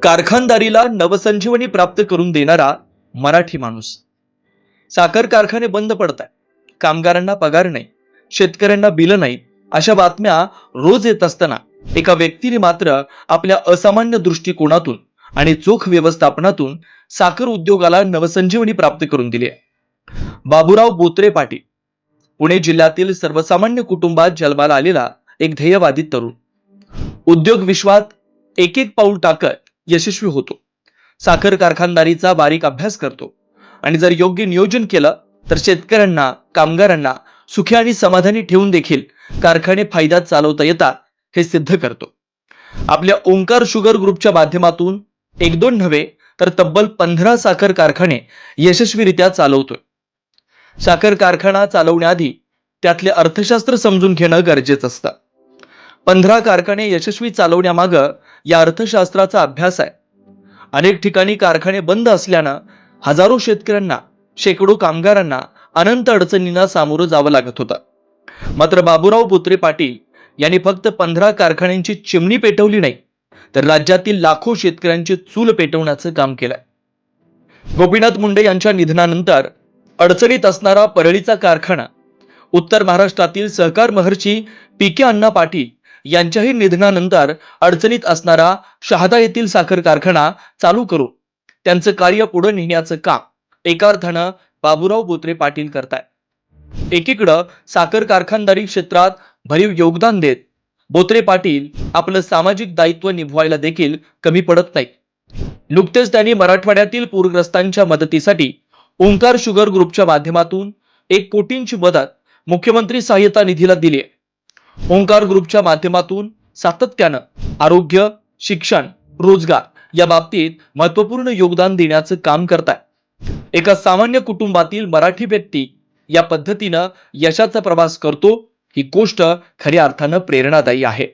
कारखानदारीला नवसंजीवनी प्राप्त करून देणारा मराठी माणूस. साखर कारखाने बंद पडताय, कामगारांना पगार नाही, शेतकऱ्यांना बिलं नाही, अशा बातम्या रोज येत असताना एका व्यक्तीने मात्र आपल्या असामान्य दृष्टिकोनातून आणि चोख व्यवस्थापनातून साखर उद्योगाला नवसंजीवनी प्राप्त करून दिली आहे. बाबूराव बोत्रे पाटील, पुणे जिल्ह्यातील सर्वसामान्य कुटुंबात जन्माला आलेला एक ध्येयवादी तरुण. उद्योग विश्वात एक एक पाऊल टाकत यशस्वी होतो. साखर कारखानदारीचा बारीक अभ्यास करतो आणि जर योग्य नियोजन केलं तर शेतकऱ्यांना, कामगारांना सुखी आणि समाधानी ठेवून देखील कारखाने फायद्यात चालवता येतात हे सिद्ध करतो. आपल्या ओंकार शुगर ग्रुपच्या माध्यमातून एक दोन नव्हे तर तब्बल 15 साखर कारखाने यशस्वीरित्या चालवतोय. साखर कारखाना चालवण्याआधी त्यातले अर्थशास्त्र समजून घेणं गरजेचं असतं. 15 कारखाने यशस्वी चालवण्यामागं या अर्थशास्त्राचा अभ्यास आहे. अनेक ठिकाणी कारखाने बंद असल्यानं हजारो शेतकऱ्यांना, शेकडो कामगारांना अनंत अडचणींना सामोरं जावं लागत होतं. मात्र बाबूराव बोत्रे पाटील यांनी फक्त 15 कारखान्यांची चिमणी पेटवली नाही, तर राज्यातील लाखो शेतकऱ्यांची चूल पेटवण्याचं काम केलंय. गोपीनाथ मुंडे यांच्या निधनानंतर अडचणीत असणारा परळीचा कारखाना, उत्तर महाराष्ट्रातील सहकार महर्षी पी.के. अण्णा पाटील यांच्याही निधनानंतर अडचणीत असणारा शहादा येथील साखर कारखाना चालू करून त्यांचं कार्य पुढे नेण्याचं काम एका अर्थानं बाबूराव बोत्रे पाटील करतायत. एकीकडं साखर कारखानदारी क्षेत्रात भरीव योगदान देत बोत्रे पाटील आपलं सामाजिक दायित्व निभवायला देखील कमी पडत नाही. नुकतेच त्यांनी मराठवाड्यातील पूरग्रस्तांच्या मदतीसाठी ओंकार शुगर ग्रुपच्या माध्यमातून 1 कोटींची मदत मुख्यमंत्री सहाय्यता निधीला दिली आहे. ओंकार ग्रुपच्या माध्यमातून सातत्यानं आरोग्य, शिक्षण, रोजगार या बाबतीत महत्वपूर्ण योगदान देण्याचं काम करताय. एका सामान्य कुटुंबातील मराठी व्यक्ती या पद्धतीनं यशाचा प्रवास करतो, ही गोष्ट खऱ्या अर्थानं प्रेरणादायी आहे.